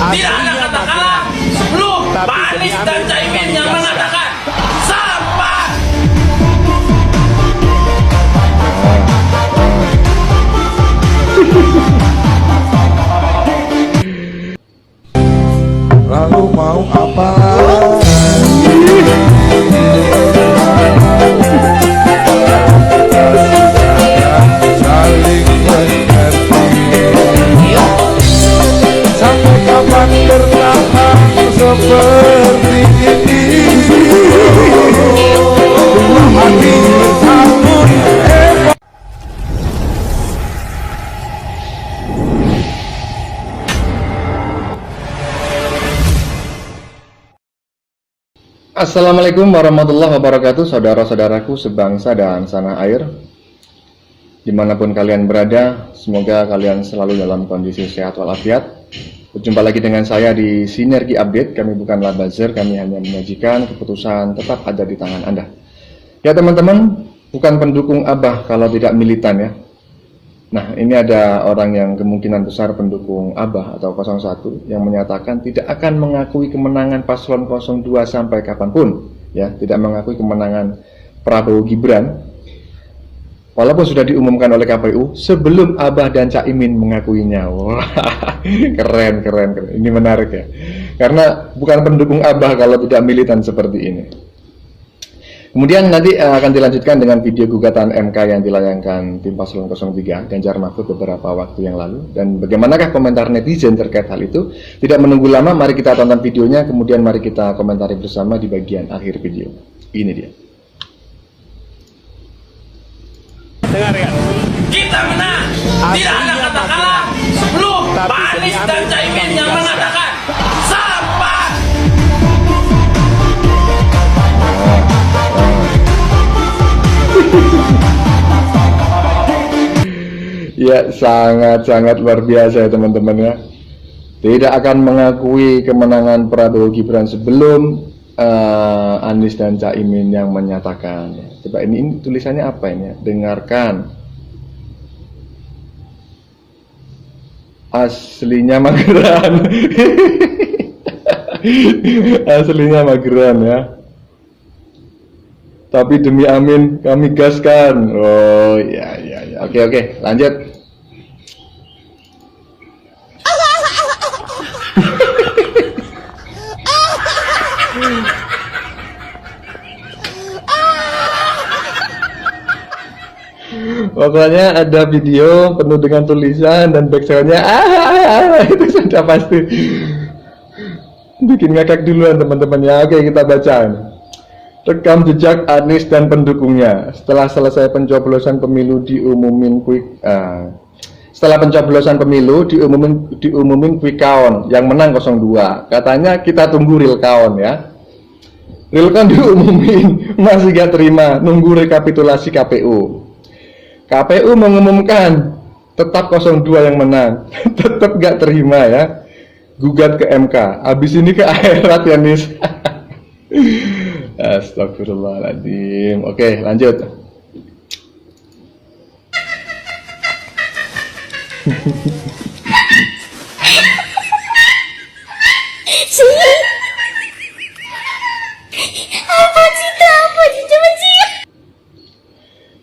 Tidak ada kata kalah sebelum Pak Anies dan Caimin yang mengatakan sampah. Lalu mau apa? Saling mengerti. Sampai kapan bertahan seperti ini? Hati ampun hebat. Assalamualaikum warahmatullahi wabarakatuh, saudara-saudaraku sebangsa dan tanah air. Dimanapun kalian berada, semoga kalian selalu dalam kondisi sehat walafiat. Berjumpa lagi dengan saya di Sinergi Update. Kami bukanlah buzzer, kami hanya menyajikan keputusan tetap ada di tangan Anda. Ya teman-teman, bukan pendukung Abah kalau tidak militan ya. Nah, ini ada orang yang kemungkinan besar pendukung Abah atau 01 yang menyatakan tidak akan mengakui kemenangan paslon 02 sampai kapanpun, ya, tidak mengakui kemenangan Prabowo Gibran walaupun sudah diumumkan oleh KPU sebelum Abah dan Caimin mengakuinya. Wah, keren. Ini menarik ya. Karena bukan pendukung Abah kalau tidak militan seperti ini. Kemudian nanti akan dilanjutkan dengan video gugatan MK yang dilayangkan tim paslon 03 Ganjar Mahfud beberapa waktu yang lalu. Dan bagaimanakah komentar netizen terkait hal itu? Tidak menunggu lama, mari kita tonton videonya, kemudian mari kita komentari bersama di bagian akhir video. Ini dia. Dengarkan. Kita menang. Tidak ada kata kalah sebelum Pak Anies dan Caimin yang mengatakan sampah. Ya, sangat luar biasa ya teman-teman ya. Tidak akan mengakui kemenangan Prabowo Gibran sebelum Anies dan Caimin yang menyatakan. Coba ini tulisannya apa ini? Dengarkan. Aslinya mageran. Aslinya mageran ya. Tapi demi Amin kami gaskan. Oh ya. Oke, lanjut. Pokoknya ada video penuh dengan tulisan dan backsoundnya itu sudah pasti bikin ngakak duluan teman-teman ya. Oke, kita baca. Rekam jejak Anies dan pendukungnya setelah selesai pencoblosan pemilu diumumin quick count yang menang 02. Katanya kita tunggu real count ya. Real count diumumin masih gak terima, nunggu rekapitulasi KPU. KPU mengumumkan tetap 02 yang menang. Tetap gak terima ya. Gugat ke MK. Abis ini ke akhirat ya Nis. Astagfirullahaladzim. Oke, lanjut.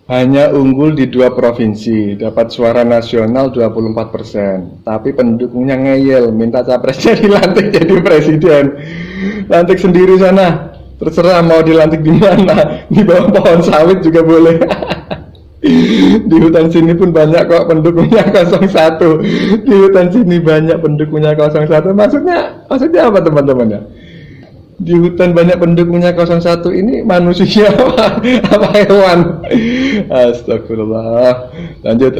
Hanya unggul di 2 provinsi, dapat suara nasional 24%. Tapi pendukungnya ngeyel, minta capresnya dilantik jadi presiden. Lantik sendiri sana, terserah mau dilantik di mana, di bawah pohon sawit juga boleh. Di hutan sini pun banyak kok pendukungnya 01. Di hutan sini banyak pendukungnya 01. Maksudnya apa teman-teman ya? Di hutan banyak pendukungnya 01 ini manusia apa hewan? Astagfirullah. Lanjut.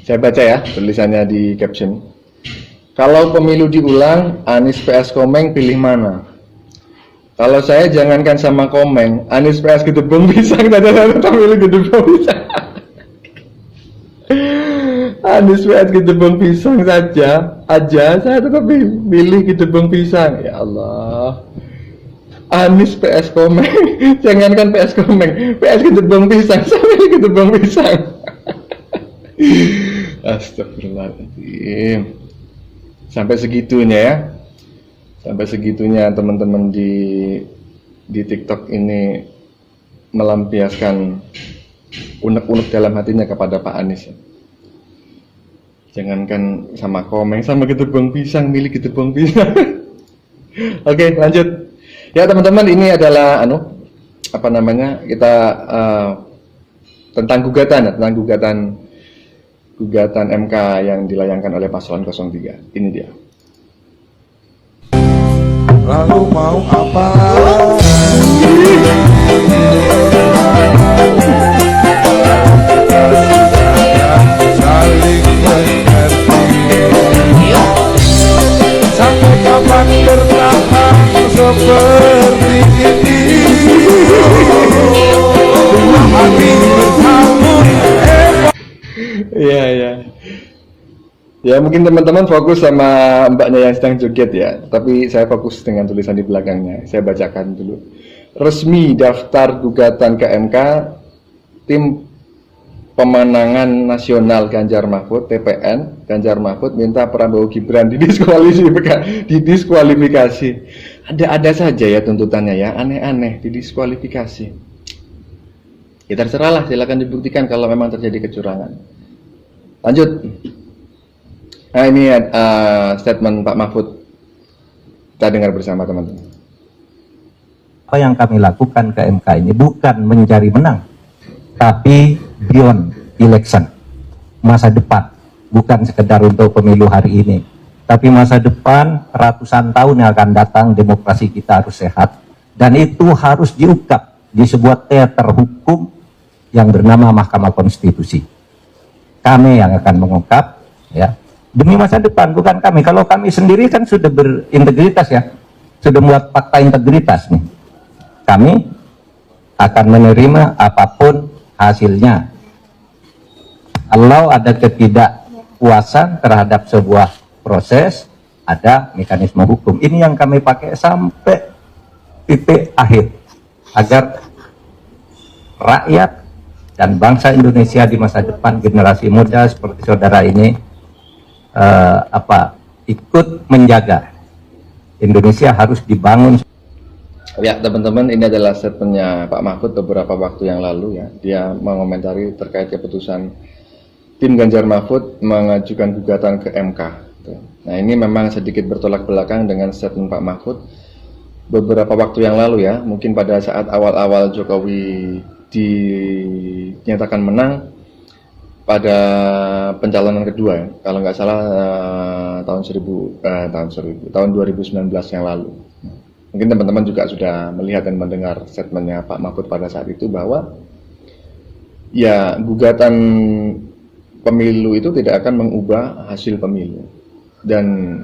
Saya baca ya tulisannya di caption. Kalau pemilu diulang, Anies PS Komeng pilih mana? Kalau saya jangankan sama Komeng, Anies PS Gedebong Pisang, tetap milih Gedebong Pisang. Anies PS Gedebong Pisang aja saya tetap pilih Gedebong Pisang. Ya Allah. Anies PS Komeng, jangankan PS Komeng, PS Gedebong Pisang, saya pilih Gedebong Pisang. Astagfirullahaladzim. Sampai segitunya ya. Sampai segitunya teman-teman di TikTok ini melampiaskan unek-unek dalam hatinya kepada Pak Anies. Jangankan sama Komeng, sama Gedebong Pisang, milih Gedebong Pisang. Oke, lanjut. Ya teman-teman, ini adalah kita tentang gugatan MK yang dilayangkan oleh paslon 03. Ini dia. Lalu mau apa? Saling mengerti. Sampai kapan bertahan seperti ini? Hati bertabur. Iya. Ya mungkin teman-teman fokus sama mbaknya yang sedang joget ya, tapi saya fokus dengan tulisan di belakangnya. Saya bacakan dulu. Resmi daftar gugatan ke MK, tim pemenangan nasional Ganjar Mahfud (TPN) Ganjar Mahfud minta Prabowo Gibran didiskualifikasi. Ada saja ya tuntutannya ya, aneh-aneh, didiskualifikasi. Ya terserahlah, silakan dibuktikan kalau memang terjadi kecurangan. Lanjut. Nah ini statement Pak Mahfud, kita dengar bersama teman-teman. Apa yang kami lakukan ke MK ini bukan mencari menang, tapi beyond election, masa depan, bukan sekedar untuk pemilu hari ini, tapi masa depan ratusan tahun yang akan datang. Demokrasi kita harus sehat, dan itu harus diungkap di sebuah teater hukum yang bernama Mahkamah Konstitusi. Kami yang akan mengungkap, ya, demi masa depan, bukan kami. Kalau kami sendiri kan sudah berintegritas ya, sudah membuat fakta integritas nih. Kami akan menerima apapun hasilnya. Kalau ada ketidakpuasan terhadap sebuah proses, ada mekanisme hukum. Ini yang kami pakai sampai titik akhir, agar rakyat dan bangsa Indonesia di masa depan, generasi muda seperti saudara ini, ikut menjaga. Indonesia harus dibangun. Ya teman-teman, ini adalah statementnya Pak Mahfud beberapa waktu yang lalu ya. Dia mengomentari terkait keputusan tim Ganjar Mahfud mengajukan gugatan ke MK. Nah ini memang sedikit bertolak belakang dengan statement Pak Mahfud beberapa waktu yang lalu ya. Mungkin pada saat awal-awal Jokowi dinyatakan menang pada pencalonan kedua ya, kalau nggak salah tahun 2019 yang lalu. Mungkin teman-teman juga sudah melihat dan mendengar statementnya Pak Mahfud pada saat itu, bahwa ya gugatan pemilu itu tidak akan mengubah hasil pemilu. Dan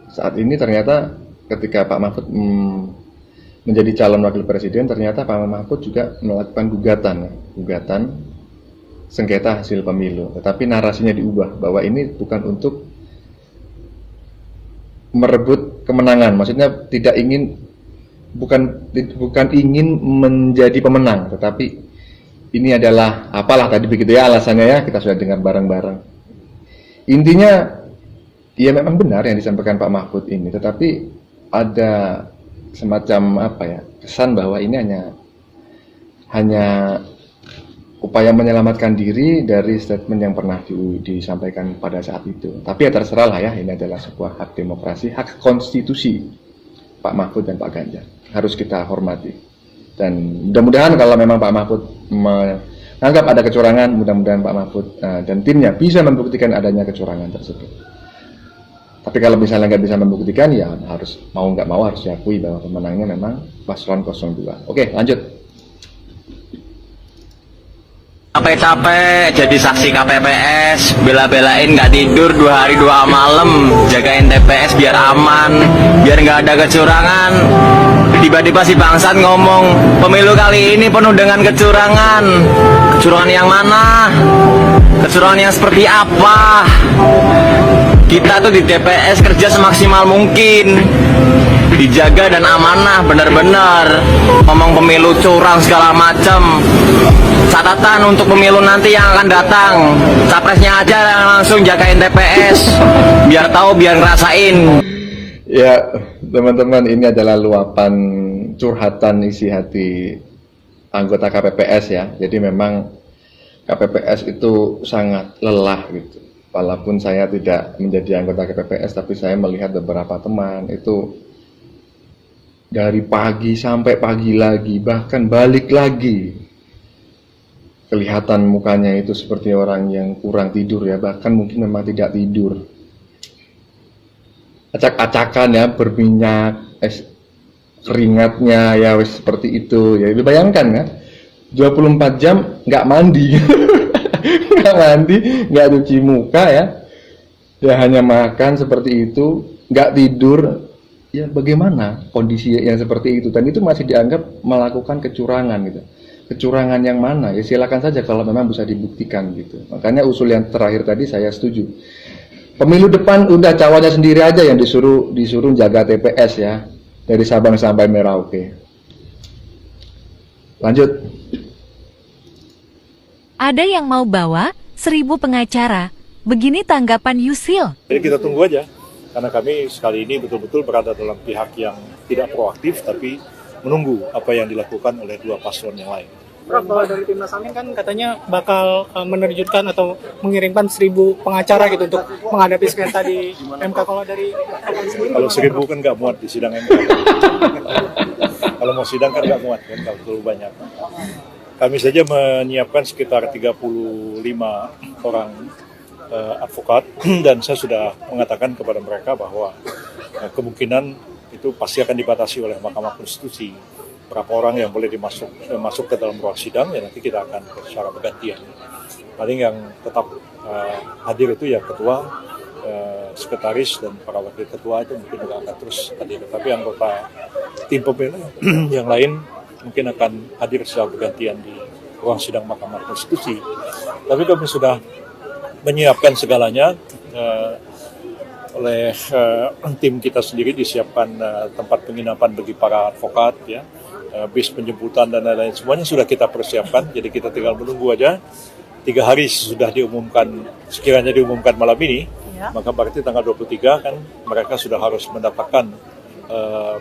saat ini ternyata ketika Pak Mahfud menjadi calon wakil presiden, ternyata Pak Mahfud juga melakukan gugatan sengketa hasil pemilu, tetapi narasinya diubah bahwa ini bukan untuk merebut kemenangan, maksudnya bukan ingin menjadi pemenang, tetapi ini adalah apalah tadi begitu ya alasannya ya, kita sudah dengar bareng-bareng. Intinya ya memang benar yang disampaikan Pak Mahfud ini, tetapi ada semacam kesan bahwa ini hanya upaya menyelamatkan diri dari statement yang pernah disampaikan pada saat itu. Tapi ya terserah lah ya, ini adalah sebuah hak demokrasi, hak konstitusi Pak Mahfud dan Pak Ganjar, harus kita hormati. Dan mudah-mudahan kalau memang Pak Mahfud menganggap ada kecurangan, mudah-mudahan Pak Mahfud dan timnya bisa membuktikan adanya kecurangan tersebut. Tapi kalau misalnya nggak bisa membuktikan, ya harus mau nggak mau harus diakui bahwa pemenangnya memang paslon 02. Oke, lanjut. Capek-capek jadi saksi KPPS, bela-belain nggak tidur 2 hari 2 malam, jagain TPS biar aman, biar nggak ada kecurangan. Tiba-tiba si bangsat ngomong, pemilu kali ini penuh dengan kecurangan. Kecurangan yang mana? Kecurangan yang seperti apa? Kita tuh di TPS kerja semaksimal mungkin, dijaga dan amanah benar-benar. Ngomong pemilu curang segala macam. Catatan untuk pemilu nanti yang akan datang, capresnya aja yang langsung jagain TPS, biar tahu, biar ngerasain. Ya, teman-teman, ini adalah luapan curhatan isi hati anggota KPPS ya. Jadi memang KPPS itu sangat lelah gitu. Walaupun saya tidak menjadi anggota KPPS, tapi saya melihat beberapa teman itu dari pagi sampai pagi lagi, bahkan balik lagi. Kelihatan mukanya itu seperti orang yang kurang tidur ya, bahkan mungkin memang tidak tidur. Acak-acakan ya, berminyak, keringatnya ya seperti itu. Ya bayangkan ya, 24 jam nggak mandi. Nggak mandi, nggak cuci muka ya. Ya hanya makan seperti itu, nggak tidur. Ya bagaimana kondisi yang seperti itu, dan itu masih dianggap melakukan kecurangan gitu. Kecurangan yang mana? Ya silakan saja kalau memang bisa dibuktikan gitu. Makanya usul yang terakhir tadi saya setuju. Pemilu depan udah calonnya sendiri aja yang disuruh jaga TPS ya, dari Sabang sampai Merauke. Lanjut. Ada yang mau bawa 1000 pengacara. Begini tanggapan Yusil. Jadi kita tunggu aja, karena kami sekali ini betul-betul berada dalam pihak yang tidak proaktif, tapi menunggu apa yang dilakukan oleh dua paslon yang lain. Prof, kalau dari Timnas Amin kan katanya bakal menerjunkan atau mengirimkan 1000 pengacara gitu untuk menghadapi sengketa di MK. Kalau dari Kalau 1000 kan nggak muat di sidang MK. Kalau mau sidang kan nggak muat kan, kalau terlalu banyak. Kami saja menyiapkan sekitar 35 orang advokat, dan saya sudah mengatakan kepada mereka bahwa kemungkinan itu pasti akan dibatasi oleh Mahkamah Konstitusi. Berapa orang yang boleh masuk ke dalam ruang sidang, ya nanti kita akan secara bergantian. Paling yang tetap hadir itu ya ketua, sekretaris, dan para wakil ketua itu mungkin juga akan terus hadir. Tapi anggota tim pemilu yang lain mungkin akan hadir secara bergantian di ruang sidang Mahkamah Konstitusi. Tapi kami sudah menyiapkan segalanya. Oleh tim kita sendiri disiapkan tempat penginapan bagi para advokat ya, bis penjemputan dan lain-lain, semuanya sudah kita persiapkan. Jadi kita tinggal menunggu aja. 3 hari sudah diumumkan, sekiranya diumumkan malam ini ya, maka berarti tanggal 23 kan mereka sudah harus mendapatkan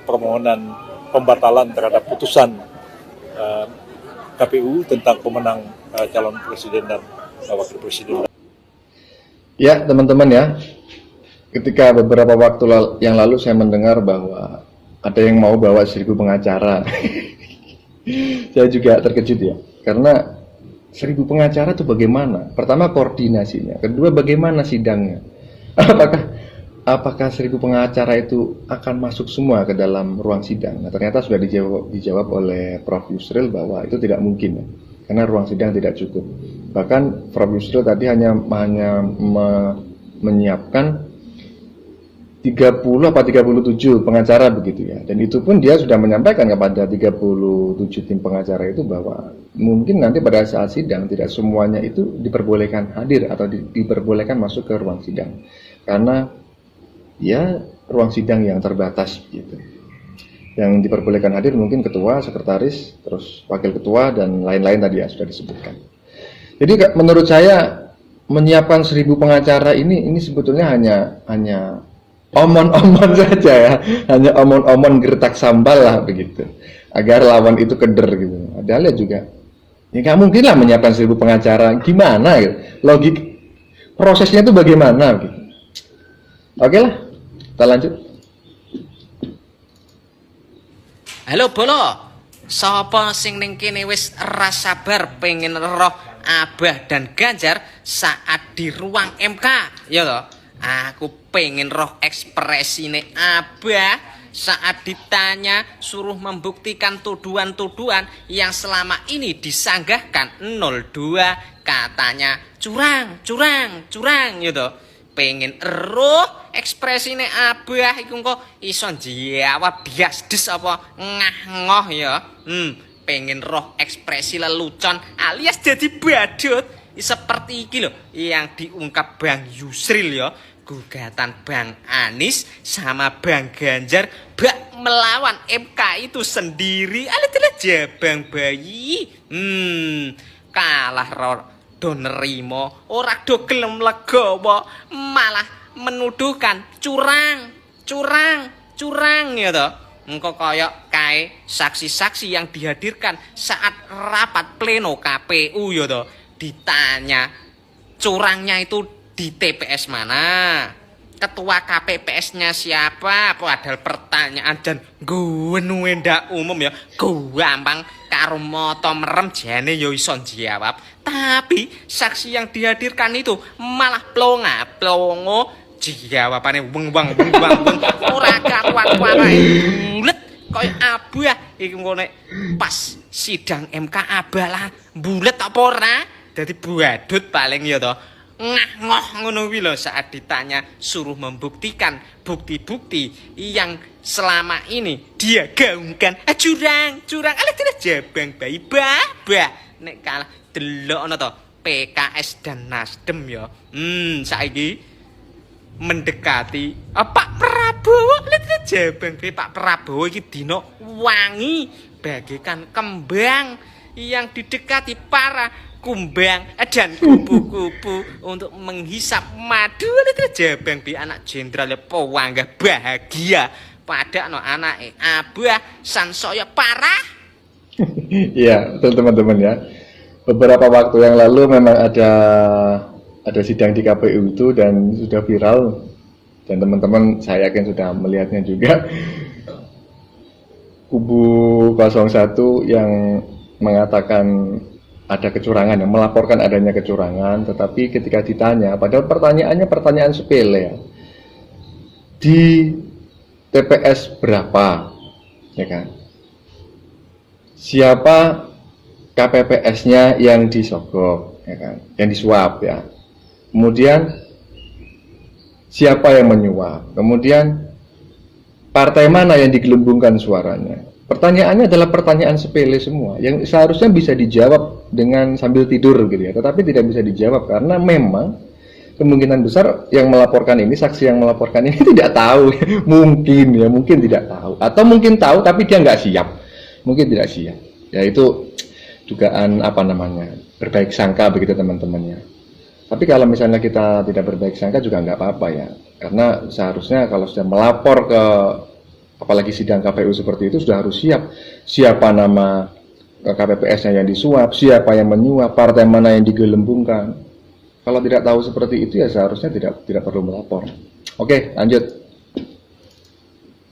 permohonan pembatalan terhadap putusan KPU tentang pemenang calon presiden dan wakil presiden. Ya teman-teman ya, ketika beberapa waktu yang lalu saya mendengar bahwa ada yang mau bawa 1000 pengacara. Saya juga terkejut ya, karena 1000 pengacara itu bagaimana? Pertama koordinasinya, kedua bagaimana sidangnya? Apakah 1000 pengacara itu akan masuk semua ke dalam ruang sidang? Nah, ternyata sudah dijawab oleh Prof. Yusril bahwa itu tidak mungkin ya, karena ruang sidang tidak cukup. Bahkan Prof. Yusril tadi hanya menyiapkan 30 apa 37 pengacara begitu ya. Dan itu pun dia sudah menyampaikan kepada 37 tim pengacara itu bahwa mungkin nanti pada saat sidang tidak semuanya itu diperbolehkan hadir atau diperbolehkan masuk ke ruang sidang. Karena ya ruang sidang yang terbatas gitu. Yang diperbolehkan hadir mungkin ketua, sekretaris, terus wakil ketua dan lain-lain tadi ya sudah disebutkan. Jadi menurut saya menyiapkan 1000 pengacara ini sebetulnya hanya omon-omon saja ya, hanya omon-omon gertak sambal lah begitu, agar lawan itu keder gitu. Padahal ya juga, ya nggak mungkin lah menyiapkan 1000 pengacara, gimana gitu, logik prosesnya itu bagaimana gitu. Oke lah, kita lanjut. Halo Bolo, sapa sing ning kene wis ra sabar pengen roh Abah dan Ganjar saat di ruang MK, ya toh? Aku pengen roh ekspresine Abah saat ditanya suruh membuktikan tuduhan-tuduhan yang selama ini disanggahkan 02, katanya curang gitu. pengen eruh ekspresine Abah iku engko iso jawab biasdes apa ngah-ngoh ya. Pengen roh ekspresi lelucon alias jadi badut seperti iki loh yang diungkap Bang Yusril ya. Gugatan Bang Anies sama Bang Ganjar bak melawan MK itu sendiri. Alah jabang bayi. Kalah do nerimo, ora do gelem legowo, malah menuduhkan curang ya toh. Engko kaya kae saksi-saksi yang dihadirkan saat rapat pleno KPU ya toh. Ditanya curangnya itu di TPS mana? Ketua KPPS-nya siapa? Padahal pertanyaan dan gue ndak umum ya. Gampang karo moto merem jane yo iso jawab. Tapi saksi yang dihadirkan itu malah plongo jawabane weng ora karuan-karuan bulet koyo Abah iku ngene pas sidang MK Abah lah bulet apa ora? Dadi badut paling ya to. Ngoh ngono kuwi lho saat ditanya suruh membuktikan bukti-bukti yang selama ini dia gaungkan. Curang alah tidak jabang bayi bah nek kalah delokno to PKS dan Nasdem ya. Saiki mendekati Pak Prabowo lihat jabang bayi Pak Prabowo iki dina wangi bagaikan kembang yang didekati para kumbang dan kupu-kupu untuk menghisap madu. Lihat jabang bi anak jenderal pewanggah bahagia pada anak Abah sansaya parah. Iya, betul teman-teman ya. Beberapa waktu yang lalu memang ada sidang di KPU itu dan sudah viral dan teman-teman saya yakin sudah melihatnya juga. Kubu 01 yang mengatakan ada kecurangan, yang melaporkan adanya kecurangan, tetapi ketika ditanya, padahal pertanyaannya pertanyaan sepele ya, di TPS berapa, ya kan? Siapa KPPS-nya yang disogok, ya kan? Yang disuap ya. Kemudian siapa yang menyuap? Kemudian partai mana yang digelembungkan suaranya? Pertanyaannya adalah pertanyaan sepele semua yang seharusnya bisa dijawab dengan sambil tidur gitu ya, tetapi tidak bisa dijawab karena memang kemungkinan besar yang melaporkan ini, saksi yang melaporkan ini tidak tahu. mungkin tidak tahu, atau mungkin tahu tapi dia nggak siap, mungkin tidak siap ya. Itu dugaan berbaik sangka begitu teman-temannya. Tapi kalau misalnya kita tidak berbaik sangka juga nggak apa-apa ya, karena seharusnya kalau sudah melapor ke apalagi sidang KPU seperti itu sudah harus siap siapa nama KPPS-nya yang disuap, siapa yang menyuap, partai mana yang digelembungkan. Kalau tidak tahu seperti itu ya seharusnya tidak perlu melapor. Oke, lanjut.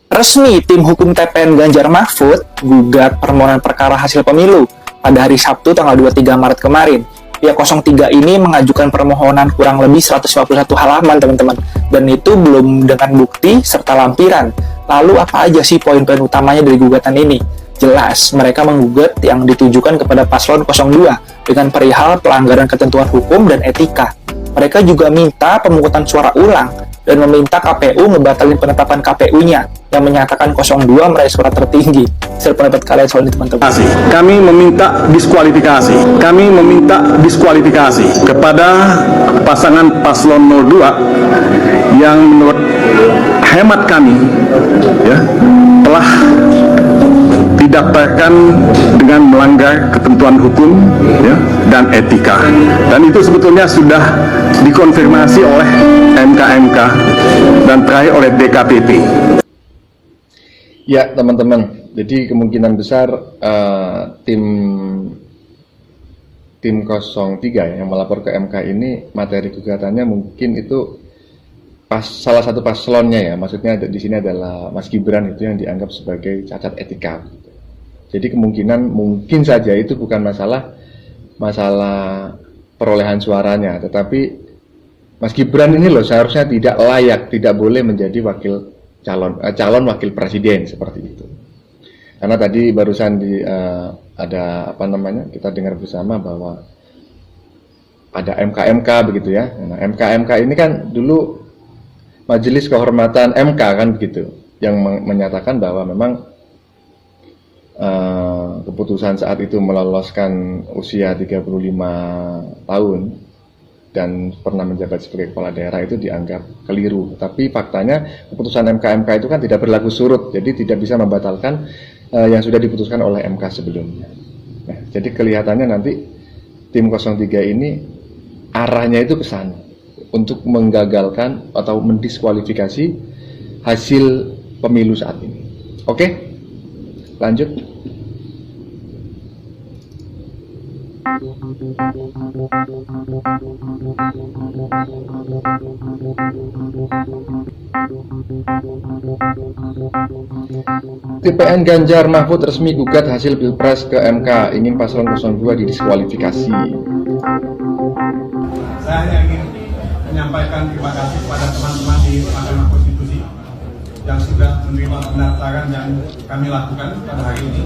Resmi tim hukum TPN Ganjar Mahfud gugat permohonan perkara hasil pemilu pada hari Sabtu tanggal 23 Maret kemarin. Pihak 03 ini mengajukan permohonan kurang lebih 151 halaman teman-teman, dan itu belum dengan bukti serta lampiran. Lalu apa aja sih poin-poin utamanya dari gugatan ini? Jelas, mereka menggugat yang ditujukan kepada paslon 02 dengan perihal pelanggaran ketentuan hukum dan etika. Mereka juga minta pemungutan suara ulang dan meminta KPU ngebatalin penetapan KPU-nya yang menyatakan 02 meraih suara tertinggi. Saya pendapat kalian soal ini teman-teman. Kami meminta diskualifikasi kepada pasangan paslon 02 yang menurut hemat kami ya telah didaftarkan dengan melanggar ketentuan hukum ya, dan etika, dan itu sebetulnya sudah dikonfirmasi oleh MK dan terakhir oleh DKPP. Ya teman-teman, jadi kemungkinan besar tim 03 yang melapor ke MK ini materi gugatannya mungkin itu salah satu paslonnya ya, maksudnya di sini adalah Mas Gibran itu yang dianggap sebagai cacat etika. Jadi mungkin saja itu bukan masalah perolehan suaranya, tetapi Mas Gibran ini loh seharusnya tidak layak, tidak boleh menjadi calon wakil presiden seperti itu. Karena tadi barusan kita dengar bersama bahwa ada MK begitu ya. Nah, MK ini kan dulu Majelis Kehormatan MK kan begitu, yang menyatakan bahwa memang keputusan saat itu meloloskan usia 35 tahun dan pernah menjabat sebagai kepala daerah itu dianggap keliru. Tapi faktanya keputusan MK itu kan tidak berlaku surut, jadi tidak bisa membatalkan yang sudah diputuskan oleh MK sebelumnya. Nah, jadi kelihatannya nanti tim 03 ini arahnya itu ke sana untuk menggagalkan atau mendiskualifikasi hasil pemilu saat ini. Oke, lanjut. TPN Ganjar Mahfud resmi gugat hasil Pilpres ke MK, ingin paslon 02 didiskualifikasi. Saya hanya ingin menyampaikan terima kasih kepada teman-teman di Mahkamah Konstitusi yang sudah menerima pendaftaran yang kami lakukan pada hari ini.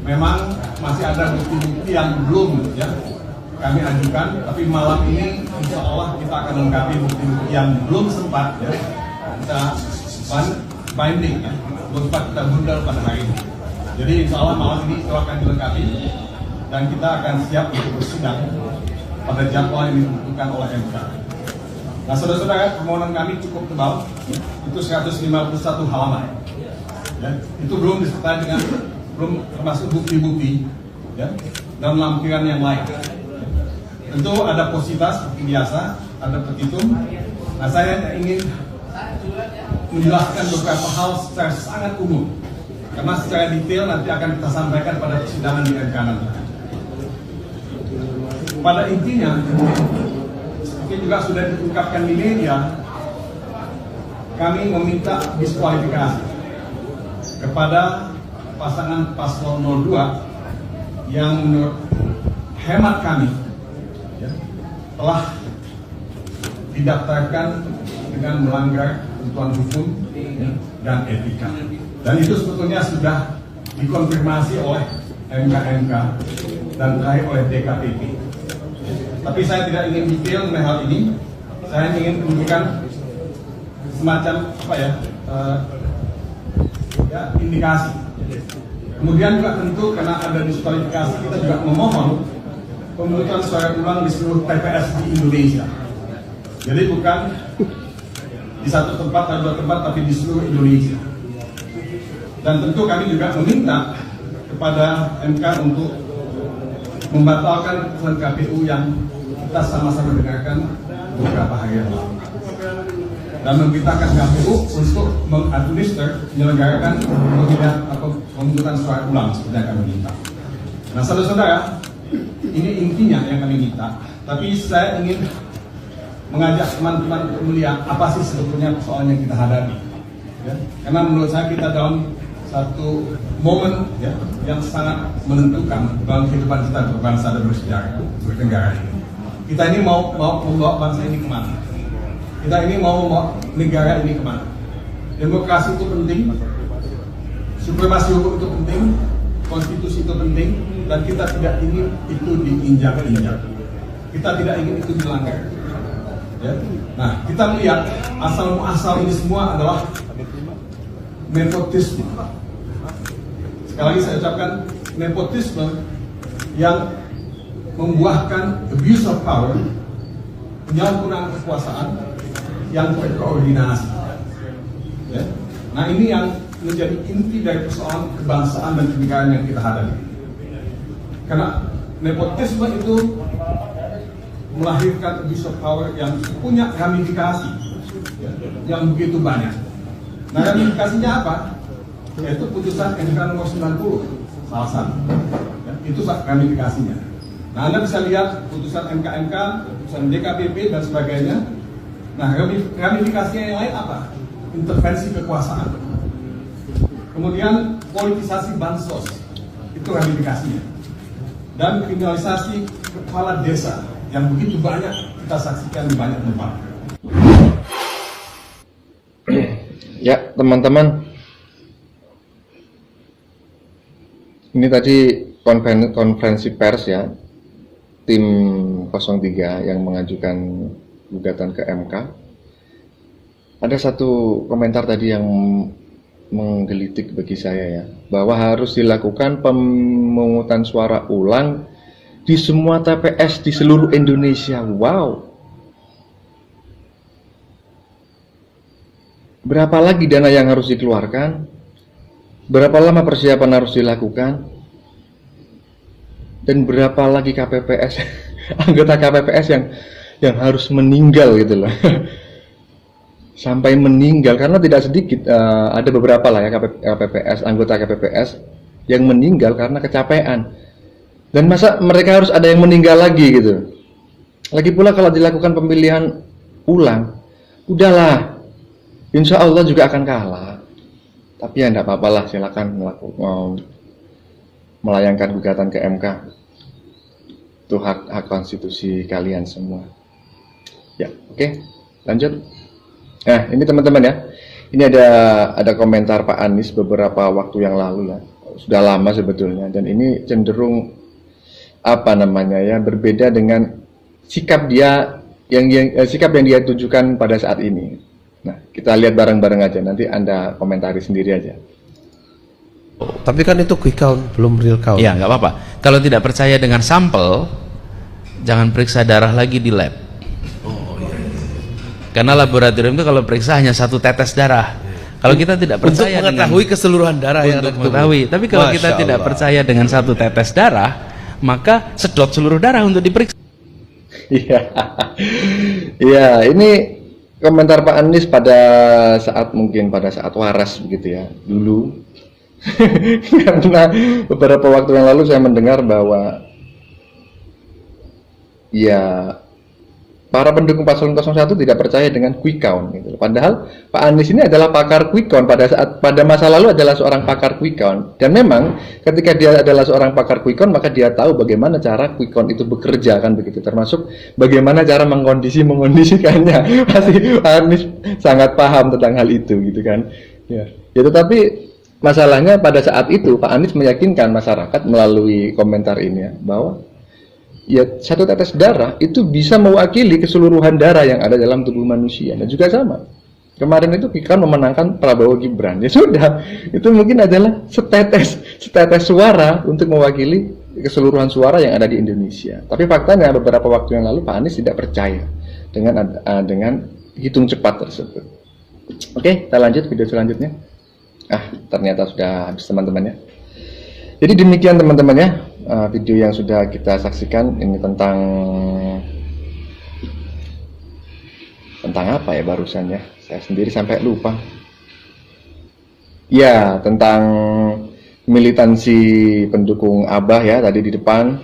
Memang masih ada bukti-bukti yang belum ya kami ajukan, tapi malam ini insya Allah kita akan lengkapi bukti-bukti yang belum sempat ya kita binding ya, belum sempat kita bundel pada hari ini. Jadi insya Allah malam ini itu akan dilengkapi dan kita akan siap untuk bersidang pada jadwal yang ditentukan oleh MK. Nah, saudara-saudara, permohonan kami cukup tebal, itu 151 halaman. Ya, itu belum disertai dengan belum termasuk bukti-bukti ya, dan lampiran yang lain. Tentu ada positas seperti biasa, ada petitum. Nah, saya ingin menjelaskan beberapa hal secara sangat umum, karena secara detail nanti akan kita sampaikan pada persidangan di MK nanti. Pada intinya, seperti juga sudah diungkapkan di media, kami meminta diskualifikasi kepada pasangan paslon 02 yang menurut hemat kami ya, telah didaftarkan dengan melanggar ketentuan hukum ya, dan etika. Dan itu sebetulnya sudah dikonfirmasi oleh MK dan terakhir oleh DKPP. Tapi saya tidak ingin detail mengenai hal ini. Saya ingin menunjukkan semacam apa ya, ya indikasi. Kemudian juga tentu karena ada diskualifikasi, kita juga memohon pemungutan suara ulang di seluruh TPS di Indonesia. Jadi bukan di satu tempat atau dua tempat, tapi di seluruh Indonesia. Dan tentu kami juga meminta kepada MK untuk membatalkan putusan KPU yang kita sama-sama dengarkan beberapa hari yang lalu, dan memerintahkan KPU untuk mengadminister menyelenggarakan pemilihan atau pemungutan suara ulang seperti yang kami minta. Nah, saudara-saudara, ini intinya yang kami minta. Tapi saya ingin mengajak teman-teman untuk melihat apa sih sebetulnya persoalan yang kita hadapi. Ya? Karena menurut saya kita dalam satu momen ya, yang sangat menentukan dalam kehidupan kita berbangsa dan bersejarah bernegara ini. Kita ini mau membawa bangsa ini kemana? Kita ini mau membawa negara ini kemana? Demokrasi itu penting, supremasi hukum itu penting, konstitusi itu penting, dan kita tidak ingin itu diinjak-injak. Kita tidak ingin itu dilanggar. Ya? Nah, kita melihat asal-muasal ini semua adalah nepotisme. Sekali lagi saya ucapkan nepotisme yang membuahkan abuse of power, penyalahgunaan kekuasaan yang terkoordinasi. Ya? Nah, ini yang menjadi inti dari persoalan kebangsaan dan kenegaraan yang kita hadapi. Karena nepotisme itu melahirkan abuse of power yang punya ramifikasi ya, yang begitu banyak. Nah, ramifikasinya apa? Yaitu putusan MK nomor 90 salah satu. Ya, itu ramifikasinya. Nah, Anda bisa lihat putusan MK, putusan DKPP dan sebagainya. Nah, ramifikasinya yang lain apa? Intervensi kekuasaan. Kemudian politisasi bansos, itu ramifikasinya. Dan kriminalisasi kepala desa yang begitu banyak kita saksikan di banyak tempat. Ya, teman-teman, ini tadi konferensi pers ya, tim 03 yang mengajukan gugatan ke MK. Ada satu komentar tadi yang menggelitik bagi saya ya, bahwa harus dilakukan pemungutan suara ulang di semua TPS di seluruh Indonesia. Wow. Berapa lagi dana yang harus dikeluarkan? Berapa lama persiapan harus dilakukan? Dan berapa lagi KPPS, anggota KPPS yang harus meninggal gitu loh. Sampai meninggal, karena tidak sedikit, ada beberapa lah ya KPPS, anggota KPPS yang meninggal karena kecapean. Dan masa mereka harus ada yang meninggal lagi gitu. Lagi pula kalau dilakukan pemilihan ulang, udahlah, insya Allah juga akan kalah. Tapi ya enggak apa-apa lah, silakan melayangkan gugatan ke MK. Itu hak konstitusi kalian semua. Ya, oke, lanjut. Nah, ini teman-teman ya, ini ada komentar Pak Anies beberapa waktu yang lalu ya, sudah lama sebetulnya, dan ini cenderung apa namanya ya, berbeda dengan sikap dia sikap yang dia tunjukkan pada saat ini. Nah, kita lihat bareng-bareng aja, nanti Anda komentari sendiri aja. Tapi kan itu quick count, belum real count. Ya, nggak apa-apa. Kalau tidak percaya dengan sampel, jangan periksa darah lagi di lab. Karena laboratorium itu kalau periksa hanya 1 tetes darah. Kalau kita tidak percaya untuk mengetahui keseluruhan darah yang ada di tubuh. Mengetahui. Tapi kalau kita tidak percaya dengan 1 tetes darah, maka sedot seluruh darah untuk diperiksa. Iya, iya. Ini komentar Pak Anies pada saat waras begitu ya, dulu. Karena beberapa waktu yang lalu saya mendengar bahwa ya, para pendukung paslon 01 tidak percaya dengan quick count gitu. Padahal Pak Anies ini adalah pakar quick count, pada masa lalu adalah seorang pakar quick count, dan memang ketika dia adalah seorang pakar quick count, maka dia tahu bagaimana cara quick count itu bekerja kan begitu, termasuk bagaimana cara mengkondisikannya. Pasti Pak Anies sangat paham tentang hal itu gitu kan. Ya, tetapi masalahnya pada saat itu Pak Anies meyakinkan masyarakat melalui komentar ini ya, bahwa ya 1 tetes darah itu bisa mewakili keseluruhan darah yang ada dalam tubuh manusia. Dan juga sama, kemarin itu Kikan memenangkan Prabowo Gibran, ya sudah, itu mungkin adalah setetes suara untuk mewakili keseluruhan suara yang ada di Indonesia. Tapi faktanya beberapa waktu yang lalu Pak Anies tidak percaya dengan hitung cepat tersebut. Oke, kita lanjut video selanjutnya. Ternyata sudah habis teman-teman ya. Jadi demikian teman-teman ya, video yang sudah kita saksikan ini tentang apa ya barusan ya, saya sendiri sampai lupa. Ya, tentang militansi pendukung Abah ya tadi di depan,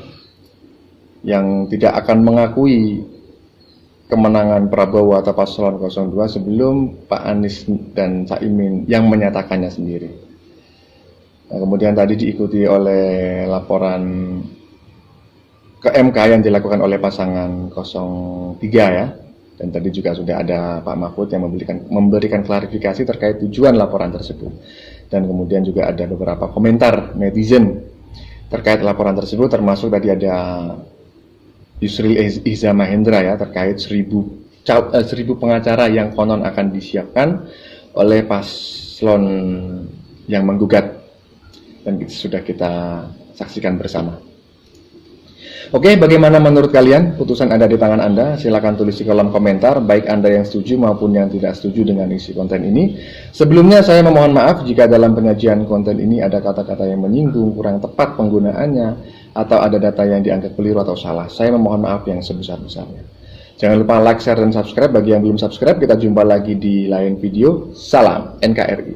yang tidak akan mengakui kemenangan Prabowo atau paslon 02 sebelum Pak Anies dan Caimin yang menyatakannya sendiri. Nah, kemudian tadi diikuti oleh laporan ke MK yang dilakukan oleh pasangan 03 ya, dan tadi juga sudah ada Pak Mahfud yang memberikan klarifikasi terkait tujuan laporan tersebut, dan kemudian juga ada beberapa komentar netizen terkait laporan tersebut, termasuk tadi ada Yusril Iza Mahendra ya, terkait 1000 pengacara yang konon akan disiapkan oleh paslon yang menggugat. Dan itu sudah kita saksikan bersama. Oke, bagaimana menurut kalian? Putusan ada di tangan Anda. Silakan tulis di kolom komentar, baik Anda yang setuju maupun yang tidak setuju dengan isi konten ini. Sebelumnya saya memohon maaf jika dalam penyajian konten ini ada kata-kata yang menyinggung, kurang tepat penggunaannya, atau ada data yang dianggap keliru atau salah. Saya memohon maaf yang sebesar-besarnya. Jangan lupa like, share, dan subscribe. Bagi yang belum subscribe, kita jumpa lagi di lain video. Salam NKRI.